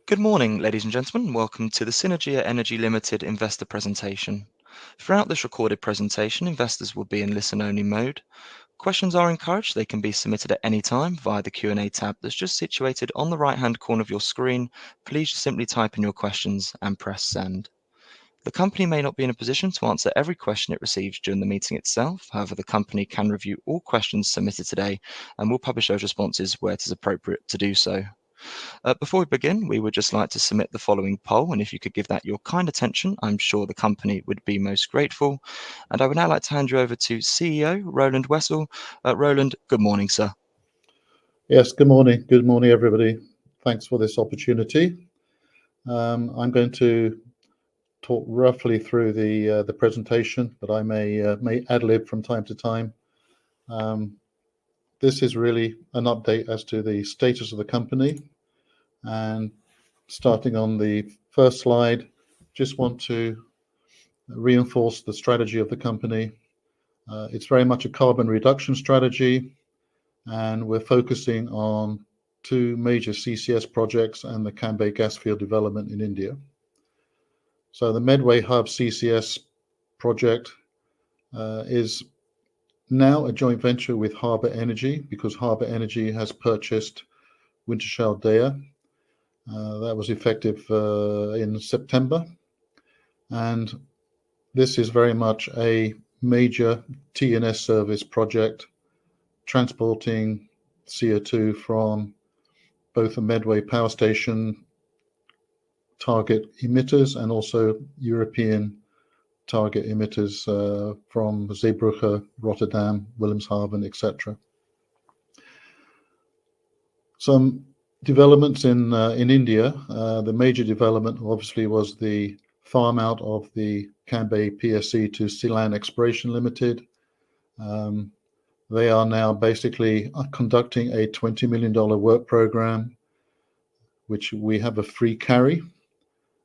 Good morning, ladies and gentlemen. Welcome to the SYNERGIA Energy Limited investor presentation. Throughout this recorded presentation, investors will be in listen-only mode. Questions are encouraged. They can be submitted at any time via the Q&A tab that's just situated on the right-hand corner of your screen. Please just simply type in your questions and press send. The company may not be in a position to answer every question it receives during the meeting itself. However, the company can review all questions submitted today and will publish those responses where it is appropriate to do so. Before we begin, we would just like to submit the following poll, and if you could give that your kind attention, I'm sure the company would be most grateful. And I would now like to hand you over to CEO Roland Wessel. Roland, good morning, sir. Yes, good morning. Good morning, everybody. Thanks for this opportunity. I'm going to talk roughly through the presentation, but I may ad-lib from time to time. This is really an update as to the status of the company. And starting on the first slide, just want to reinforce the strategy of the company. It's very much a carbon reduction strategy, and we're focusing on two major CCS projects and the Cambay gas field development in India. So the Medway Hub CCS project is now a joint venture with Harbour Energy, because Harbour Energy has purchased Wintershall Dea. That was effective in September. And this is very much a major T&S service project, transporting CO2 from both the Medway power station target emitters and also European target emitters from Zeebrugge, Rotterdam, Wilhelmshaven, etc. Some developments in India. The major development obviously was the farm out of the Cambay PSC to Ceylon Exploration Limited. They are now basically conducting a $20 million work program, which we have a free carry,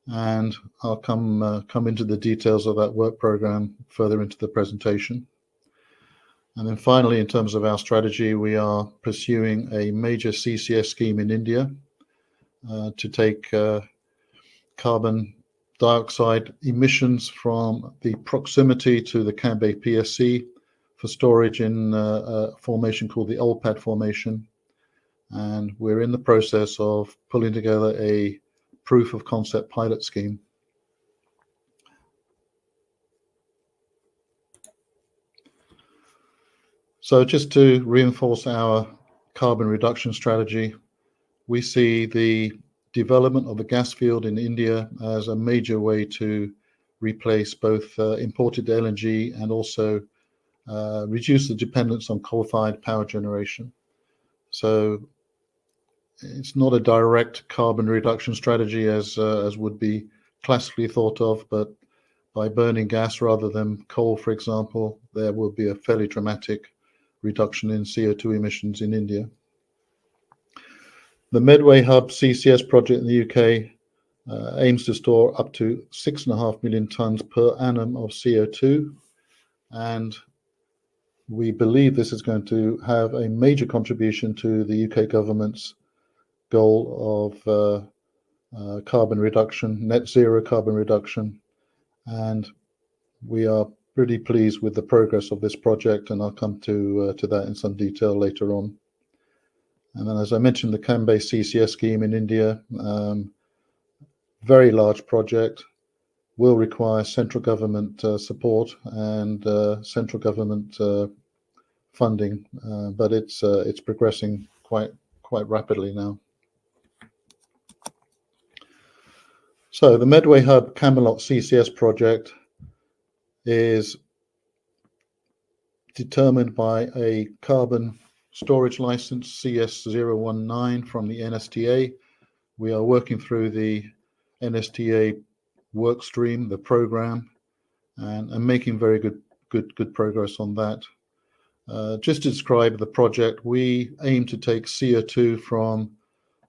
and I'll come into the details of that work program further into the presentation. And then finally, in terms of our strategy, we are pursuing a major CCS scheme in India to take carbon dioxide emissions from the proximity to the Cambay PSC for storage in a formation called the Olpad formation. And we're in the process of pulling together a proof of concept pilot scheme. So just to reinforce our carbon reduction strategy, we see the development of the gas field in India as a major way to replace both imported LNG and also reduce the dependence on coal-fired power generation. So it's not a direct carbon reduction strategy as would be classically thought of, but by burning gas rather than coal, for example, there will be a fairly dramatic reduction in CO2 emissions in India. The Medway Hub CCS project in the UK aims to store up to 6.5 million tons per annum of CO2, and we believe this is going to have a major contribution to the UK government's goal of carbon reduction, net zero carbon reduction, and we are pretty pleased with the progress of this project, and I'll come to that in some detail later on. And then, as I mentioned, the Cambay CCS scheme in India, very large project, will require central government support and central government funding, but it's progressing quite rapidly now. So the Medway Hub Camelot CCS project is determined by a carbon storage license CS019 from the NSTA. We are working through the NSTA work stream, the program, and making very good progress on that. Just to describe the project, we aim to take CO2 from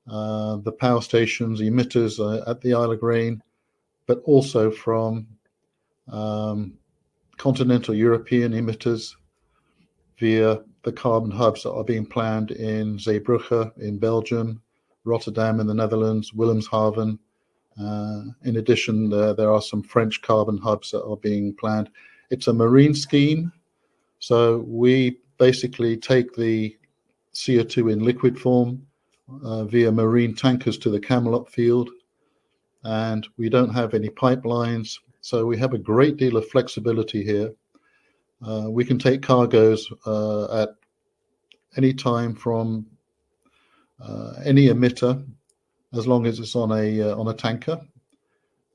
the power stations, emitters at the Isle of Grain, but also from continental European emitters via the carbon hubs that are being planned in Zeebrugge in Belgium, Rotterdam in the Netherlands, Wilhelmshaven. In addition, there are some French carbon hubs that are being planned. It's a marine scheme, so we basically take the CO2 in liquid form via marine tankers to the Camelot field, and we don't have any pipelines, so we have a great deal of flexibility here. We can take cargoes at any time from any emitter, as long as it's on a tanker.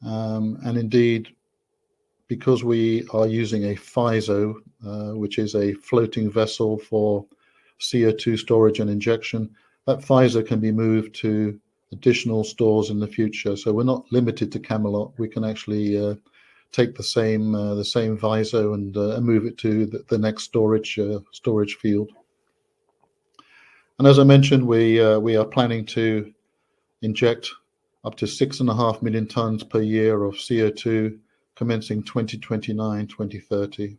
And indeed, because we are using a Fiso, which is a floating vessel for CO2 storage and injection, that Fiso can be moved to additional stores in the future. So we're not limited to Camelot. We can actually take the same Fiso and move it to the next storage field. And as I mentioned, we are planning to inject up to 6.5 million tons per year of CO2 commencing 2029, 2030.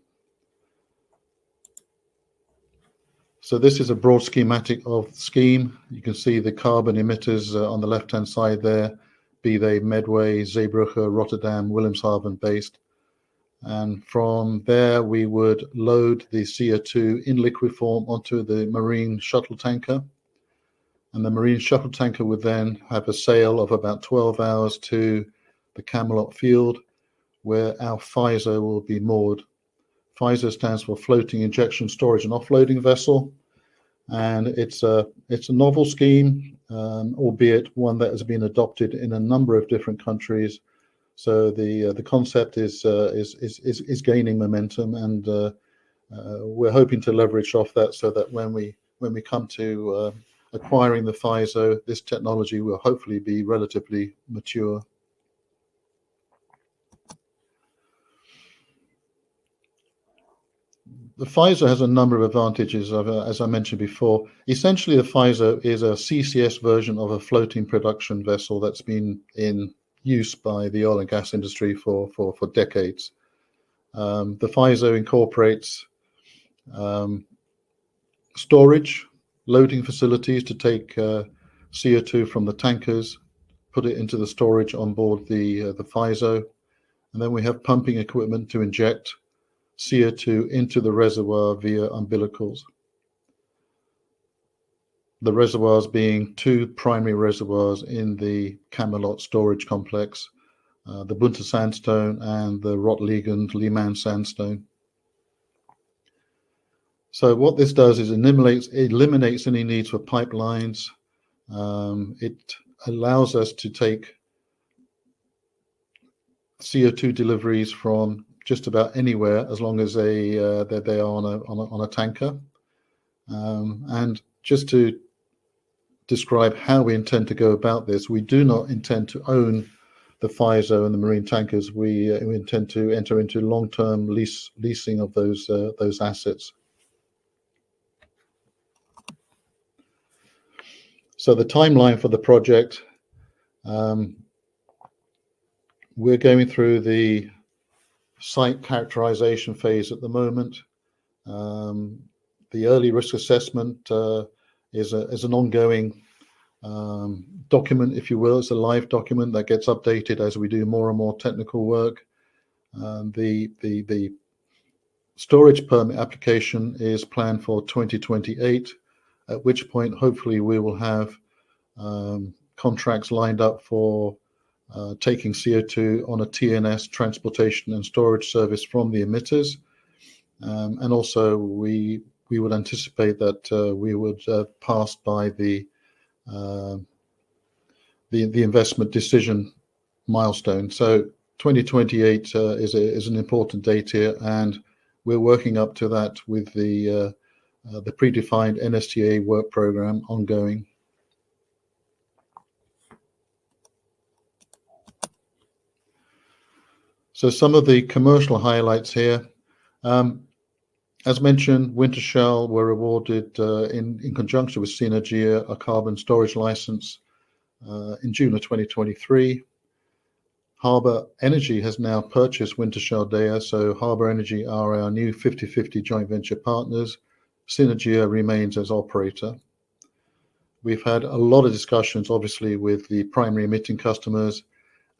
So this is a broad schematic of the scheme. You can see the carbon emitters on the left-hand side there, be they Medway, Zeebrugge, Rotterdam, Wilhelmshaven based. And from there, we would load the CO2 in liquid form onto the marine shuttle tanker. And the marine shuttle tanker would then have a sail of about 12 hours to the Camelot field, where our Fiso will be moored. Fiso stands for Floating Injection Storage and Offloading Vessel, and it's a novel scheme, albeit one that has been adopted in a number of different countries. So the concept is gaining momentum, and we're hoping to leverage off that, so that when we come to acquiring the Fiso, this technology will hopefully be relatively mature. The Fiso has a number of advantages, as I mentioned before. Essentially, the Fiso is a CCS version of a floating production vessel that's been in use by the oil and gas industry for decades. The Fiso incorporates storage, loading facilities to take CO2 from the tankers, put it into the storage on board the Fiso, and then we have pumping equipment to inject CO2 into the reservoir via umbilicals. The reservoirs being two primary reservoirs in the Camelot storage complex, the Bunter sandstone and the Rotliegend Liman sandstone. So what this does is eliminates any needs for pipelines. It allows us to take CO2 deliveries from just about anywhere, as long as they are on a tanker. And just to describe how we intend to go about this, we do not intend to own the Fiso and the marine tankers. We intend to enter into long-term leasing of those assets. So the timeline for the project, we're going through the site characterization phase at the moment. The early risk assessment is an ongoing document, if you will. It's a live document that gets updated as we do more and more technical work. The storage permit application is planned for 2028, at which point hopefully we will have contracts lined up for taking CO2 on a TNS, transportation and storage service from the emitters. And also we would anticipate that we would pass by the investment decision milestone. So 2028 is an important date here, and we're working up to that with the predefined NSTA work program ongoing. So some of the commercial highlights here. As mentioned, Wintershall were awarded in conjunction with SYNERGIA a carbon storage license in June of 2023. Harbour Energy has now purchased Wintershall Dea, so Harbour Energy are our new 50/50 joint venture partners. SYNERGIA remains as operator. we've had a lot of discussions, obviously, with the primary emitting customers,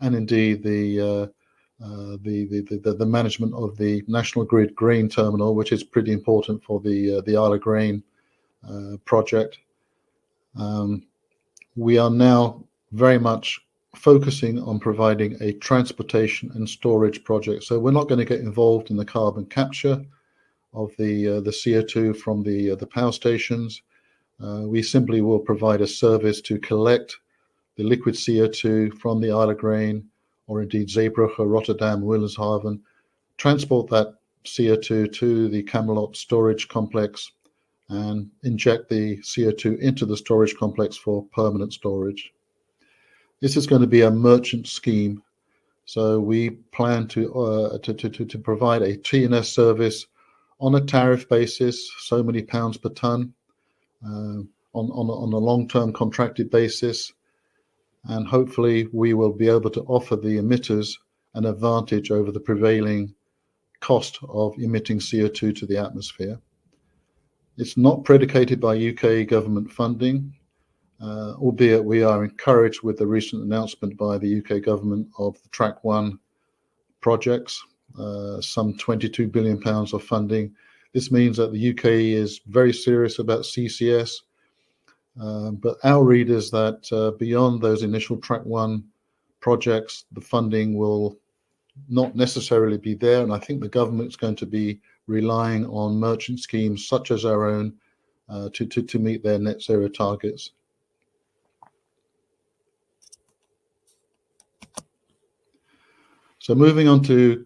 and indeed the management of the National Grid grain terminal, which is pretty important for the Isle of Grain project. We are now very much focusing on providing a transportation and storage project. So we're not going to get involved in the carbon capture of the CO2 from the power stations. We simply will provide a service to collect the liquid CO2 from the Isle of Grain, or indeed Zeebrugge, Rotterdam, Wilhelmshaven, transport that CO2 to the Camelot storage complex and inject the CO2 into the storage complex for permanent storage. This is going to be a merchant scheme, so we plan to provide a T&S service on a tariff basis, so many pounds per tonne, on a long-term contracted basis, and hopefully we will be able to offer the emitters an advantage over the prevailing cost of emitting CO2 to the atmosphere. It's not predicated by UK government funding, albeit we are encouraged with the recent announcement by the UK government of the Track 1 projects, some £22 billion of funding. This means that the UK is very serious about CCS, but our read is that beyond those initial Track 1 projects, the funding will not necessarily be there, and I think the government's going to be relying on merchant schemes such as our own to meet their net zero targets. So moving on to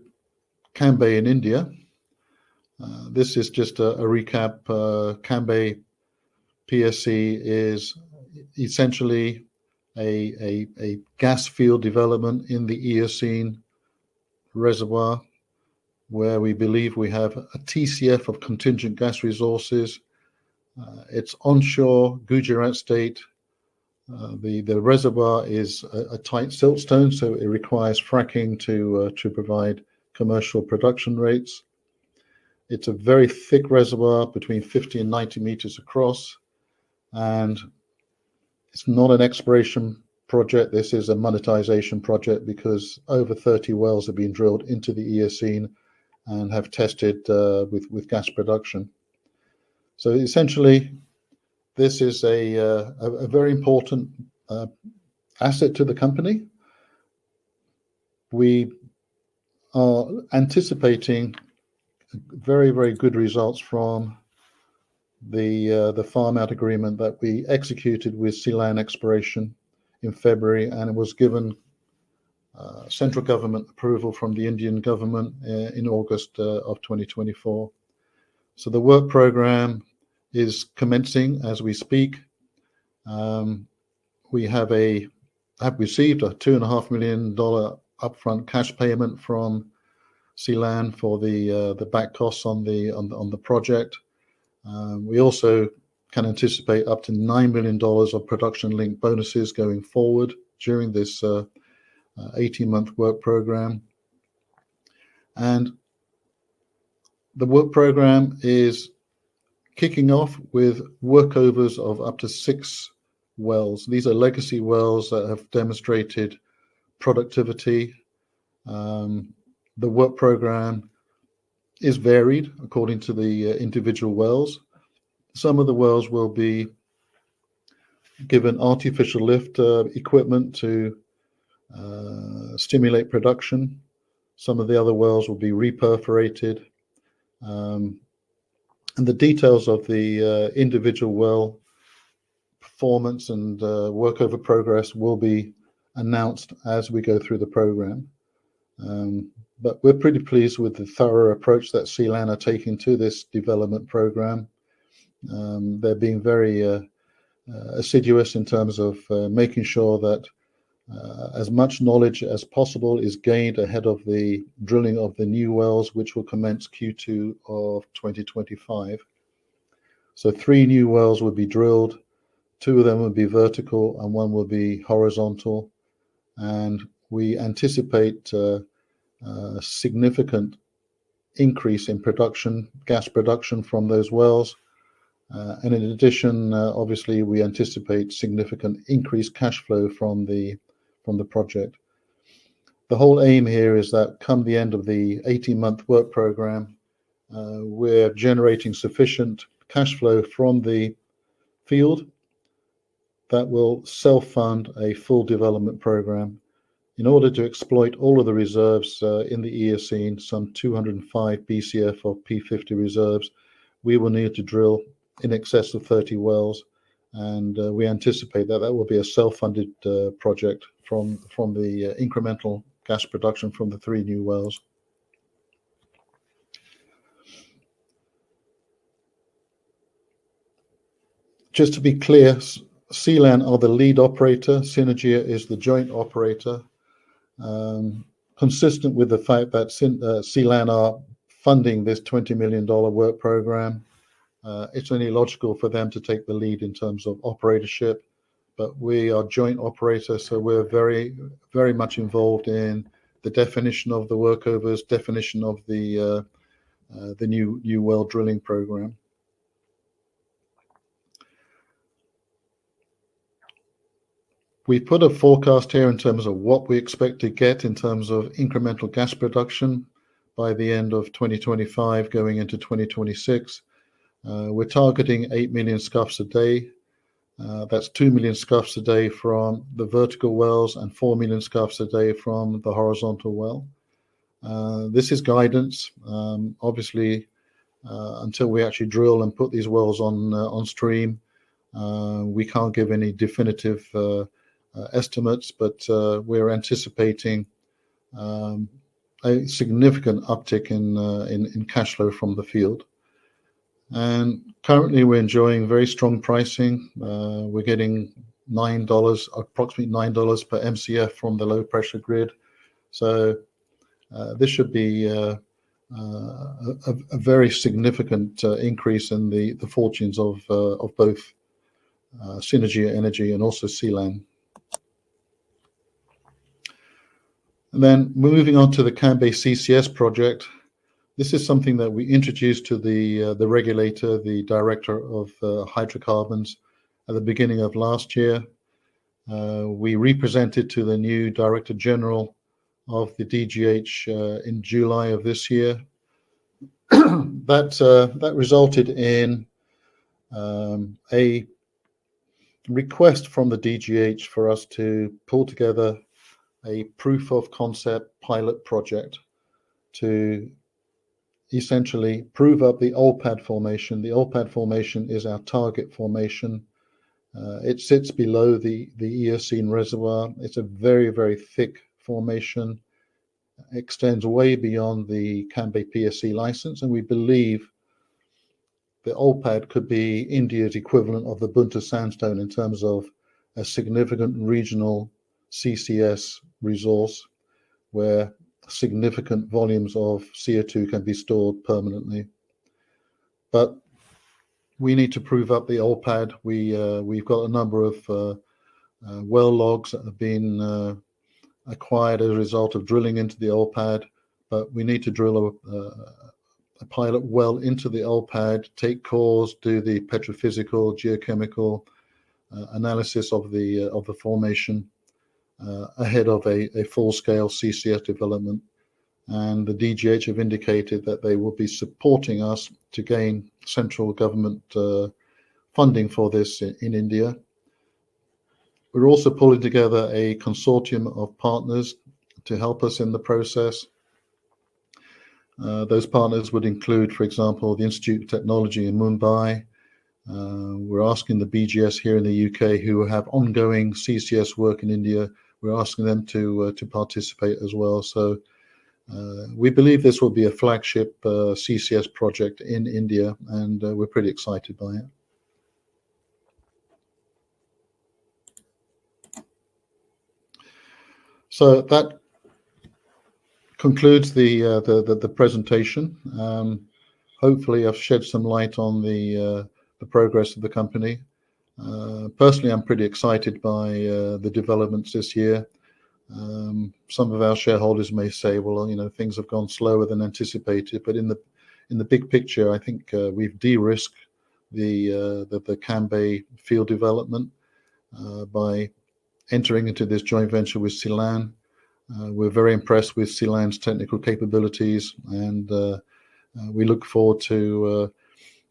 Cambay in India. This is just a recap. Cambay PSC is essentially a gas field development in the Eocene reservoir, where we believe we have a TCF of contingent gas resources. It's onshore Gujarat state. The reservoir is a tight siltstone, so it requires fracking to provide commercial production rates. It's a very thick reservoir, between 50 and 90 meters across, and it's not an exploration project. This is a monetization project, because over 30 wells have been drilled into the Eocene and have tested with gas production. So essentially, this is a very important asset to the company. We are anticipating very, very good results from the farm out agreement that we executed with Ceylon Exploration in February, and it was given central government approval from the Indian government in August of 2024. So the work program is commencing as we speak. We have received a $2.5 million upfront cash payment from Ceylon for the back costs on the project. We also can anticipate up to $9 million of production-linked bonuses going forward during this 18-month work program. And the work program is kicking off with workovers of up to 6 wells. These are legacy wells that have demonstrated productivity. The work program is varied according to the individual wells. Some of the wells will be given artificial lift equipment to stimulate production. Some of the other wells will be reperforated. And the details of the individual well performance and workover progress will be announced as we go through the program. But we're pretty pleased with the thorough approach that Ceylon are taking to this development program. They're being very assiduous in terms of making sure that as much knowledge as possible is gained ahead of the drilling of the new wells, which will commence Q2 of 2025. So 3 new wells will be drilled. 2 of them will be vertical and 1 will be horizontal. And we anticipate a significant increase in production, gas production from those wells. And in addition, obviously, we anticipate significant increased cash flow from the project. The whole aim here is that come the end of the 18-month work program, we're generating sufficient cash flow from the field that will self-fund a full development program. In order to exploit all of the reserves in the Eocene, some 205 BCF of P50 reserves, we will need to drill in excess of 30 wells, and we anticipate that will be a self-funded project from the incremental gas production from the 3 new wells. Just to be clear, CLAN are the lead operator, SYNERGIA is the joint operator. Consistent with the fact that CLAN are funding this $20 million work program, it's only logical for them to take the lead in terms of operatorship, but we are joint operators, so we're very, very much involved in the definition of the workovers, definition of the new well drilling program. We put a forecast here in terms of what we expect to get in terms of incremental gas production by the end of 2025 going into 2026. We're targeting 8 million scuffs a day. That's 2 million scuffs a day from the vertical wells and 4 million scuffs a day from the horizontal well. This is guidance. Obviously, until we actually drill and put these wells on stream, we can't give any definitive estimates, but we're anticipating a significant uptick in cash flow from the field. And currently, we're enjoying very strong pricing. We're getting approximately $9 per MCF from the low pressure grid. So this should be a very significant increase in the fortunes of both SYNERGIA Energy and also CLAN. And then moving on to the Cambay CCS project, this is something that we introduced to the regulator, the director of hydrocarbons, at the beginning of last year. We represented to the new director general of the DGH in July of this year. That resulted in a request from the DGH for us to pull together a proof of concept pilot project to essentially prove up the OLPAD formation. The OLPAD formation is our target formation. It sits below the Eocene reservoir. It's a very, very thick formation. It extends way beyond the Cambay PSC license, and we believe the OLPAD could be India's equivalent of the Bunta sandstone in terms of a significant regional CCS resource where significant volumes of CO2 can be stored permanently. But we need to prove up the OLPAD. We've got a number of well logs that have been acquired as a result of drilling into the OLPAD, but we need to drill a pilot well into the OLPAD, take cores, do the petrophysical, geochemical analysis of the formation ahead of a full-scale CCS development. And the DGH have indicated that they will be supporting us to gain central government funding for this in India. We're also pulling together a consortium of partners to help us in the process. Those partners would include, for example, the Institute of Technology in Mumbai. We're asking the BGS here in the UK, who have ongoing CCS work in India, we're asking them to participate as well. So we believe this will be a flagship CCS project in India, and we're pretty excited by it. So that concludes the presentation. Hopefully, I've shed some light on the progress of the company. Personally, I'm pretty excited by the developments this year. Some of our shareholders may say, well, you know, things have gone slower than anticipated, but in the big picture, I think we've de-risked the Cambay field development by entering into this joint venture with Celan. We're very impressed with Celan's technical capabilities, and we look forward to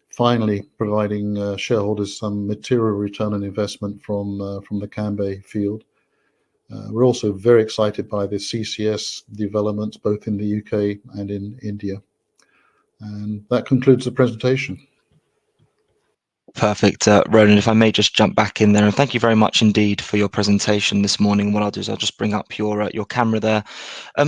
finally providing shareholders some material return on investment from the Cambay field. We're also very excited by the CCS developments both in the UK and in India. And that concludes the presentation. Perfect. Roland, if I may just jump back in there, and thank you very much indeed for your presentation this morning. What I'll do is I'll just bring up your camera there.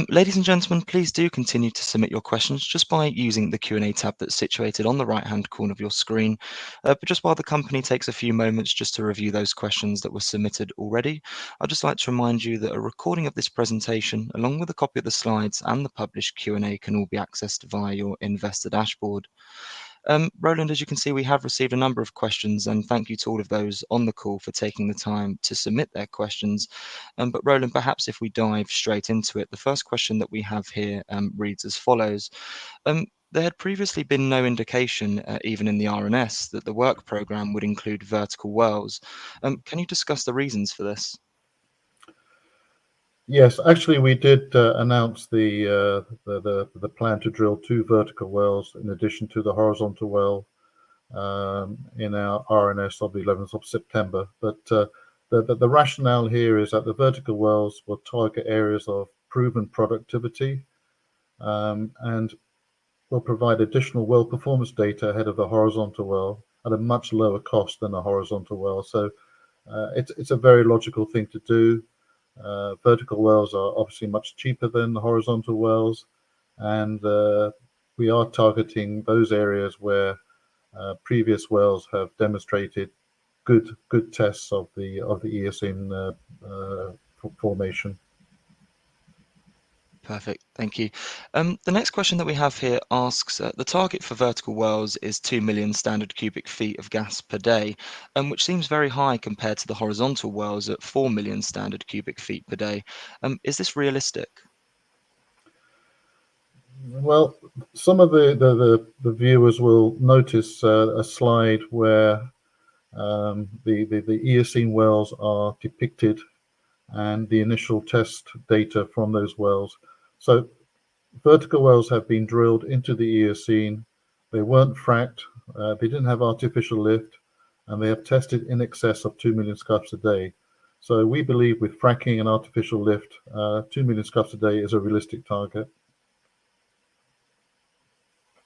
Ladies and gentlemen, please do continue to submit your questions just by using the Q&A tab that's situated on the right-hand corner of your screen. But just while the company takes a few moments just to review those questions that were submitted already, I'd just like to remind you that a recording of this presentation, along with a copy of the slides and the published Q&A, can all be accessed via your investor dashboard. Roland, as you can see, we have received a number of questions, and thank you to all of those on the call for taking the time to submit their questions. But Roland, perhaps if we dive straight into it, the first question that we have here reads as follows. There had previously been no indication, even in the RNS, that the work programme would include vertical wells. Can you discuss the reasons for this? Yes, actually, we did announce the plan to drill 2 vertical wells in addition to the horizontal well in our RNS of the 11th of September. But the rationale here is that the vertical wells will target areas of proven productivity and will provide additional well performance data ahead of the horizontal well at a much lower cost than a horizontal well. So it's a very logical thing to do. Vertical wells are obviously much cheaper than the horizontal wells, and we are targeting those areas where previous wells have demonstrated good tests of the Eocene formation. Perfect, thank you. The next question that we have here asks, the target for vertical wells is 2 million standard cubic feet of gas per day, which seems very high compared to the horizontal wells at 4 million standard cubic feet per day. Is this realistic? Well, some of the viewers will notice a slide where the Eocene wells are depicted and the initial test data from those wells. So vertical wells have been drilled into the Eocene. They weren't fracked. They didn't have artificial lift, and they have tested in excess of 2 million scf a day. So we believe with fracking and artificial lift, 2 million scf a day is a realistic target.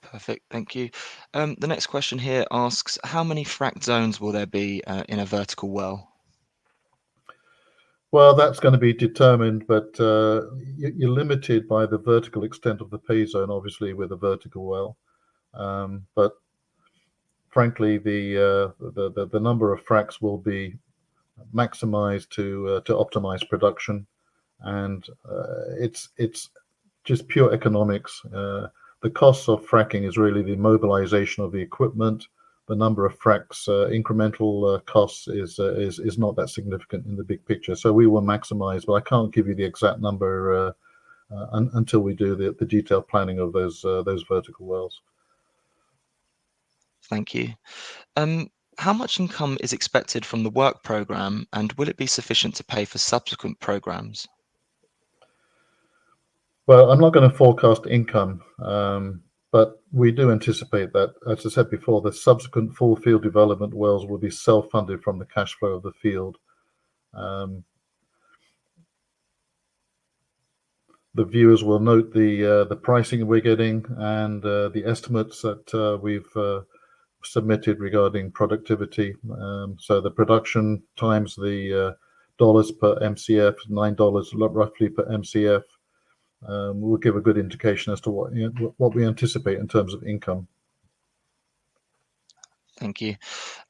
Perfect, thank you. The next question here asks, how many fracked zones will there be in a vertical well? Well, that's going to be determined, but you're limited by the vertical extent of the pay zone, obviously, with a vertical well. But frankly, the number of fracks will be maximized to optimize production, and it's just pure economics. The cost of fracking is really the mobilization of the equipment. The number of fracks, incremental costs is not that significant in the big picture. So we will maximize, but I can't give you the exact number until we do the detailed planning of those vertical wells. Thank you. How much income is expected from the work programme, and will it be sufficient to pay for subsequent programmes? Well, I'm not going to forecast income, but we do anticipate that, as I said before, the subsequent full field development wells will be self-funded from the cash flow of the field. The viewers will note the pricing we're getting and the estimates that we've submitted regarding productivity. So the production times the dollars per MCF, $9 roughly per MCF, will give a good indication as to what we anticipate in terms of income. Thank you.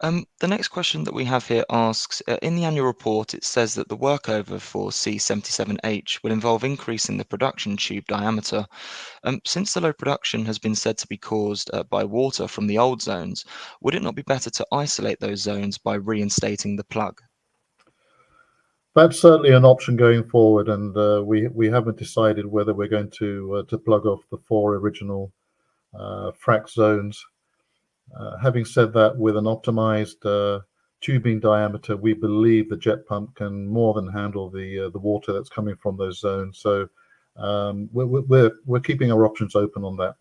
The next question that we have here asks, in the annual report, it says that the workover for C77H will involve increasing the production tube diameter. Since the low production has been said to be caused by water from the old zones, would it not be better to isolate those zones by reinstating the plug? That's certainly an option going forward, and we haven't decided whether we're going to plug off the 4 original frac zones. Having said that, with an optimized tubing diameter, we believe the jet pump can more than handle the water that's coming from those zones. So we're keeping our options open on that.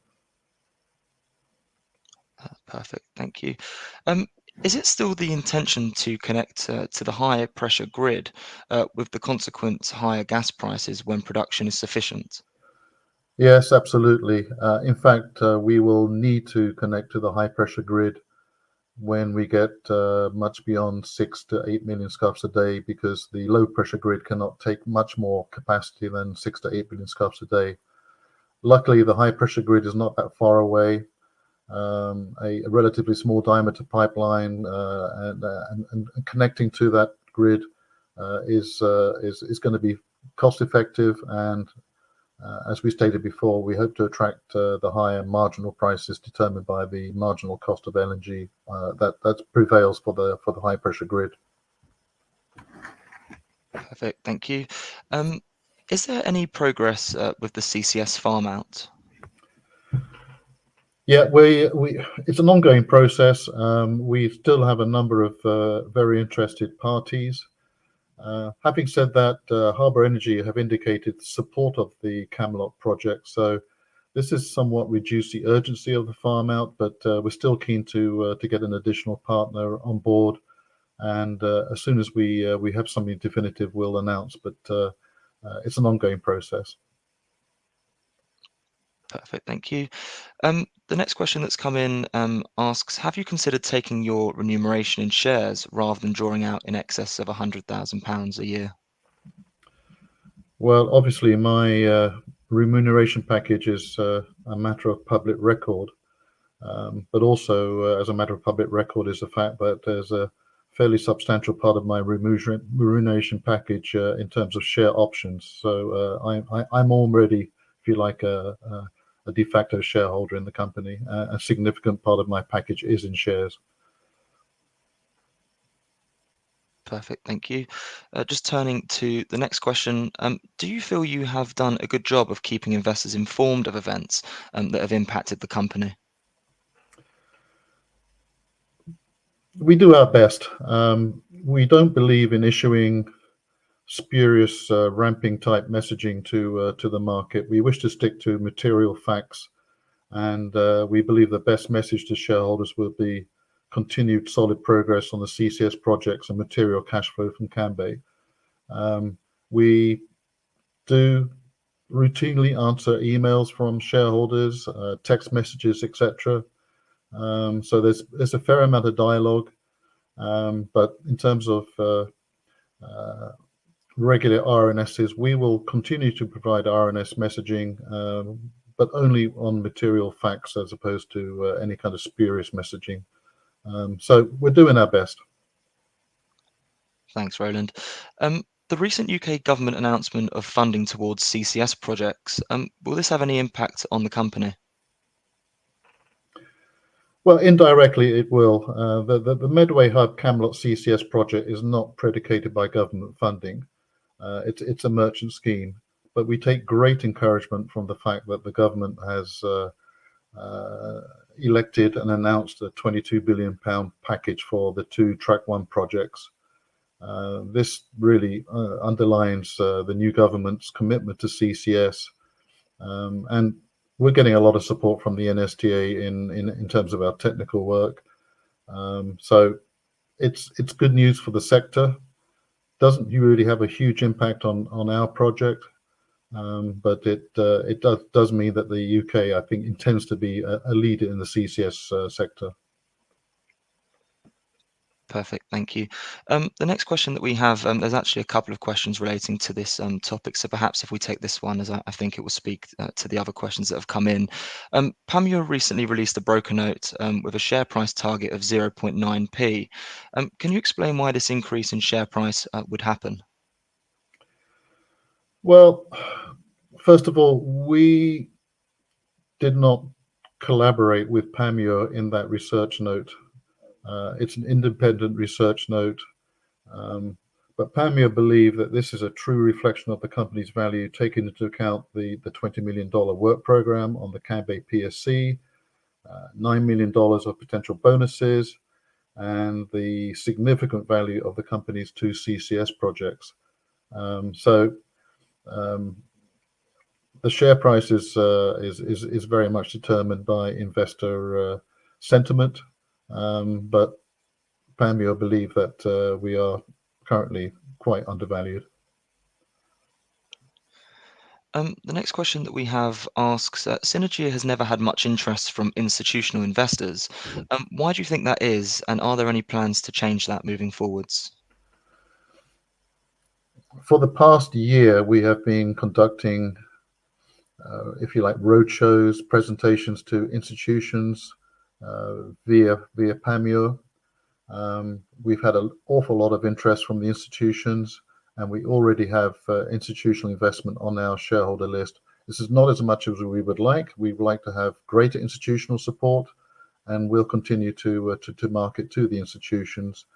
Perfect. Thank you. Is it still the intention to connect to the higher pressure grid with the consequent higher gas prices when production is sufficient? Yes, absolutely. In fact, we will need to connect to the high pressure grid when we get much beyond 6 to 8 million scarps a day, because the low pressure grid cannot take much more capacity than 6 to 8 million scarps a day. Luckily, the high pressure grid is not that far away. A relatively small diameter pipeline and connecting to that grid is going to be cost effective, and as we stated before, we hope to attract the higher marginal prices determined by the marginal cost of LNG that prevails for the high pressure grid. Perfect. Thank you. Is there any progress with the CCS farm out? Yeah, we it's an ongoing process. We still have a number of very interested parties. Having said that, Harbour Energy have indicated support of the Camelot project, so this has somewhat reduced the urgency of the farm out, but we're still keen to get an additional partner on board, and as soon as we have something definitive, we'll announce. But it's an ongoing process. Perfect. Thank you. The next question that's come in asks, have you considered taking your remuneration in shares rather than drawing out in excess of £100,000 a year? Well, obviously, my remuneration package is a matter of public record, but also, as a matter of public record, is the fact that there's a fairly substantial part of my remuneration package in terms of share options. So I'm already, if you like, a de facto shareholder in the company. A significant part of my package is in shares. Perfect. Thank you. Just turning to the next question, do you feel you have done a good job of keeping investors informed of events that have impacted the company? We do our best. We don't believe in issuing spurious ramping type messaging to the market. We wish to stick to material facts, and we believe the best message to shareholders will be continued solid progress on the CCS projects and material cash flow from Cambay. We do routinely answer emails from shareholders, text messages, etc. So there's a fair amount of dialogue, but in terms of regular RNSs, we will continue to provide RNS messaging, but only on material facts as opposed to any kind of spurious messaging. So we're doing our best. Thanks, Roland. The recent UK government announcement of funding towards CCS projects, will this have any impact on the company? Well, indirectly it will. The Medway Hub Camelot CCS project is not predicated by government funding. It's a merchant scheme, but we take great encouragement from the fact that the government has elected and announced a £22 billion package for the two Track 1 projects. This really underlines the new government's commitment to CCS, and we're getting a lot of support from the NSTA in terms of our technical work. So it's good news for the sector. Doesn't really have a huge impact on our project, but it does mean that the UK, I think, intends to be a leader in the CCS sector. Perfect. Thank you. The next question that we have, there's actually a couple of questions relating to this topic. So perhaps if we take this one, as I think it will speak to the other questions that have come in. Panmure recently released a broker note with a share price target of 0.9p. Can you explain why this increase in share price would happen? Well, first of all, we did not collaborate with Panmure in that research note. It's an independent research note, but Panmure believe that this is a true reflection of the company's value, taking into account the $20 million work program on the Cambay PSC, $9 million of potential bonuses, and the significant value of the company's 2 CCS projects. So the share price is very much determined by investor sentiment, but Panmure believe that we are currently quite undervalued. The next question that we have asks, Synergia has never had much interest from institutional investors. Why do you think that is, and are there any plans to change that moving forwards? For the past year, we have been conducting, if you like, roadshows, presentations to institutions via Panmure. We've had an awful lot of interest from the institutions, and we already have institutional investment on our shareholder list. This is not as much as we would like. We would like to have greater institutional support, and we'll continue to market to the institutions.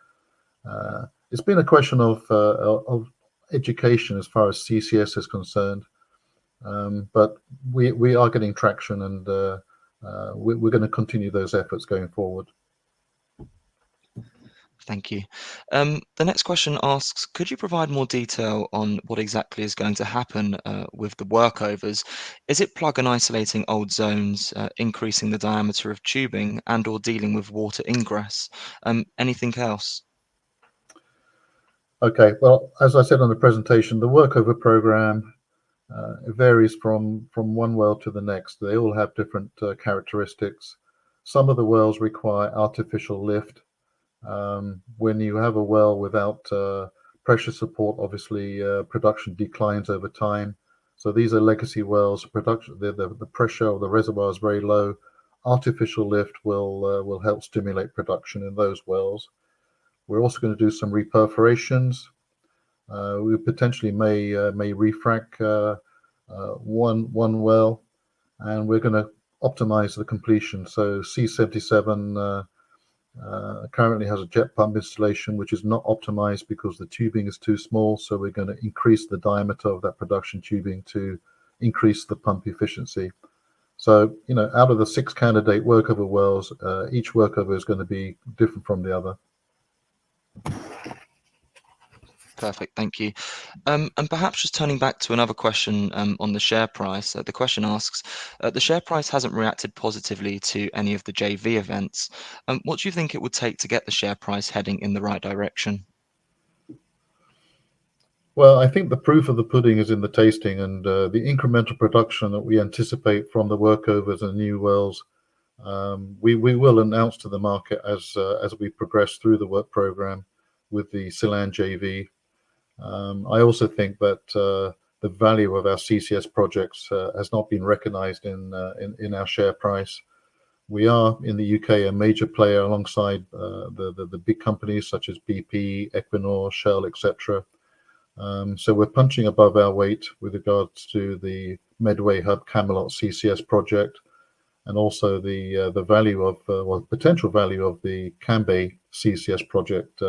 It's been a question of education as far as CCS is concerned, but we are getting traction, and we're going to continue those efforts going forward. Thank you. The next question asks, could you provide more detail on what exactly is going to happen with the workovers? Is it plug and isolating old zones, increasing the diameter of tubing, and or dealing with water ingress? Anything else? Okay, well, as I said on the presentation, the workover program varies from one well to the next. They all have different characteristics. Some of the wells require artificial lift. When you have a well without pressure support, obviously production declines over time. So these are legacy wells. The pressure of the reservoir is very low. Artificial lift will help stimulate production in those wells. We're also going to do some reperforations. We potentially may refrac one well, and we're going to optimize the completion. So C77 currently has a jet pump installation, which is not optimized because the tubing is too small. So we're going to increase the diameter of that production tubing to increase the pump efficiency. So, out of the 6 candidate workover wells, each workover is going to be different from the other. Perfect, thank you. And perhaps just turning back to another question on the share price. The question asks, the share price hasn't reacted positively to any of the JV events. What do you think it would take to get the share price heading in the right direction? Well, I think the proof of the pudding is in the tasting, and the incremental production that we anticipate from the workovers and new wells, we will announce to the market as we progress through the work program with the Celand JV. I also think that the value of our CCS projects has not been recognized in our share price. We are in the UK a major player alongside the big companies such as BP, Equinor, Shell, etc. So we're punching above our weight with regards to the Medway Hub Camelot CCS project, and also the value of potential value of the Cambay CCS project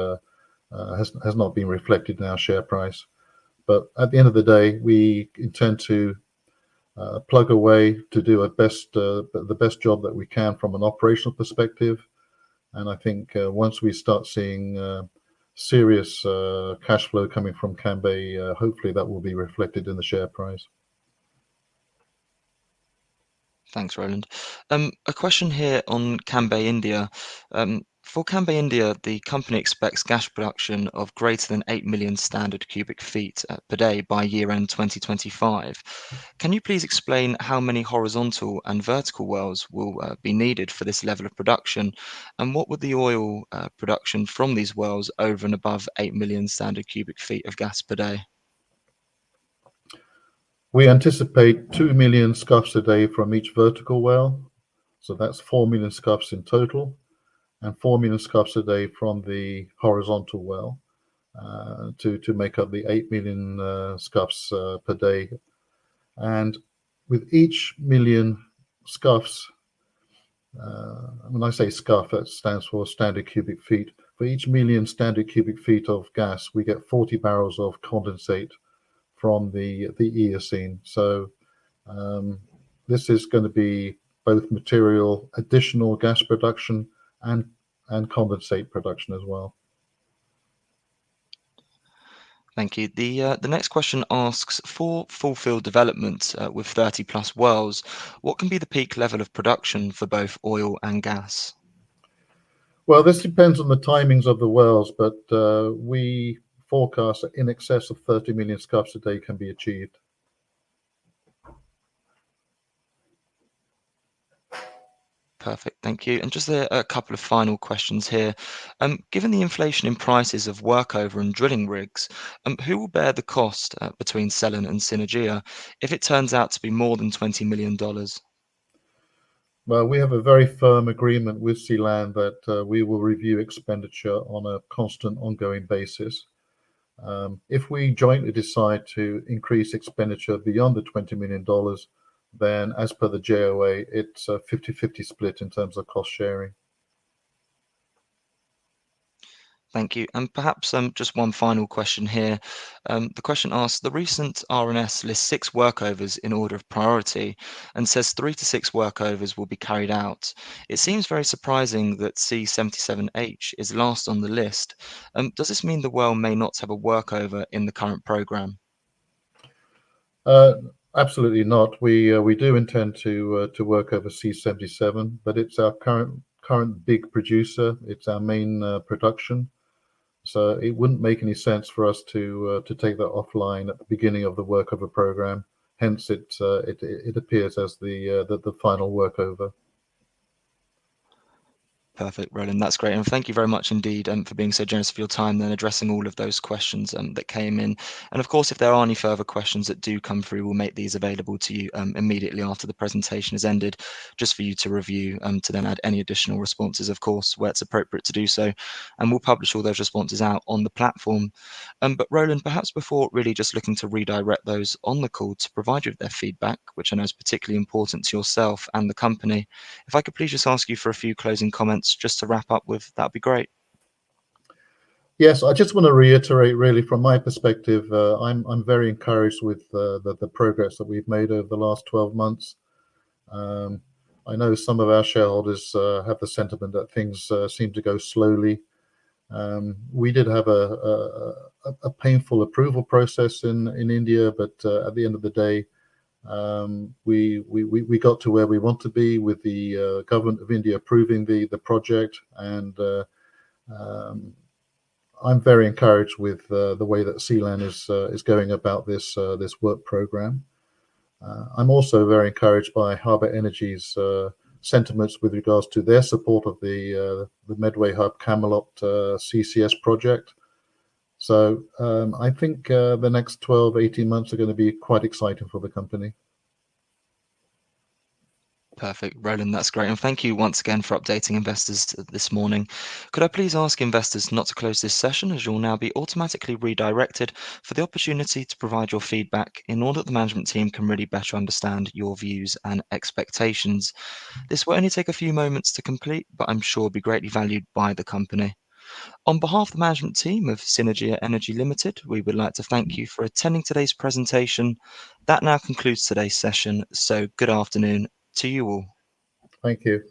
has not been reflected in our share price. But at the end of the day, we intend to plug away to do the best job that we can from an operational perspective. And I think once we start seeing serious cash flow coming from Cambay, hopefully that will be reflected in the share price. Thanks, Roland. A question here on Cambay India. For Cambay India, the company expects gas production of greater than 8 million standard cubic feet per day by year-end 2025. Can you please explain how many horizontal and vertical wells will be needed for this level of production, and what would the oil production from these wells over and above 8 million standard cubic feet of gas per day? We anticipate 2 million scuffs a day from each vertical well. So that's 4 million scuffs in total, and 4 million scuffs a day from the horizontal well to make up the 8 million scuffs per day. And with each million scuffs, when I say scuff, that stands for standard cubic feet. For each million standard cubic feet of gas, we get 40 barrels of condensate from the Eocene. So this is going to be both material, additional gas production, and condensate production as well. Thank you. The next question asks, for full field development with 30 plus wells, what can be the peak level of production for both oil and gas? Well, this depends on the timings of the wells, but we forecast that in excess of 30 million scf a day can be achieved. Perfect, thank you. And just a couple of final questions here. Given the inflation in prices of workover and drilling rigs, who will bear the cost between Cellen and Synergia if it turns out to be more than $20 million? Well, we have a very firm agreement with Sealand that we will review expenditure on a constant, ongoing basis. If we jointly decide to increase expenditure beyond the $20 million, then as per the JOA, it's a 50-50 split in terms of cost sharing. Thank you. And perhaps just one final question here. The question asks, the recent RNS lists 6 workovers in order of priority and says 3 to 6 workovers will be carried out. It seems very surprising that C77H is last on the list. Does this mean the well may not have a workover in the current program? Absolutely not. We do intend to work over C77, but it's our current big producer. It's our main production. So it wouldn't make any sense for us to take that offline at the beginning of the workover program. Hence, it appears as the final workover. Perfect, Roland. That's great. And thank you very much indeed for being so generous of your time and addressing all of those questions that came in. And of course, if there are any further questions that do come through, we'll make these available to you immediately after the presentation has ended, just for you to review to then add any additional responses, of course, where it's appropriate to do so. And we'll publish all those responses out on the platform. But Roland, perhaps before really just looking to redirect those on the call to provide you with their feedback, which I know is particularly important to yourself and the company, if I could please just ask you for a few closing comments just to wrap up with, that'd be great. Yes, I just want to reiterate, really, from my perspective, I'm very encouraged with the progress that we've made over the last 12 months. I know some of our shareholders have the sentiment that things seem to go slowly. We did have a painful approval process in India, but at the end of the day, we got to where we want to be with the government of India approving the project, and I'm very encouraged with the way that Sealand is going about this work program. I'm also very encouraged by Harbour Energy's sentiments with regards to their support of the Medway Hub Camelot CCS project. So I think the next 12-18 months are going to be quite exciting for the company. Perfect, Roland, that's great. And thank you once again for updating investors this morning. Could I please ask investors not to close this session, as you'll now be automatically redirected for the opportunity to provide your feedback in order that the management team can really better understand your views and expectations. This will only take a few moments to complete, but I'm sure will be greatly valued by the company. On behalf of the management team of Synergia Energy Limited, we would like to thank you for attending today's presentation. That now concludes today's session, so good afternoon to you all. Thank you.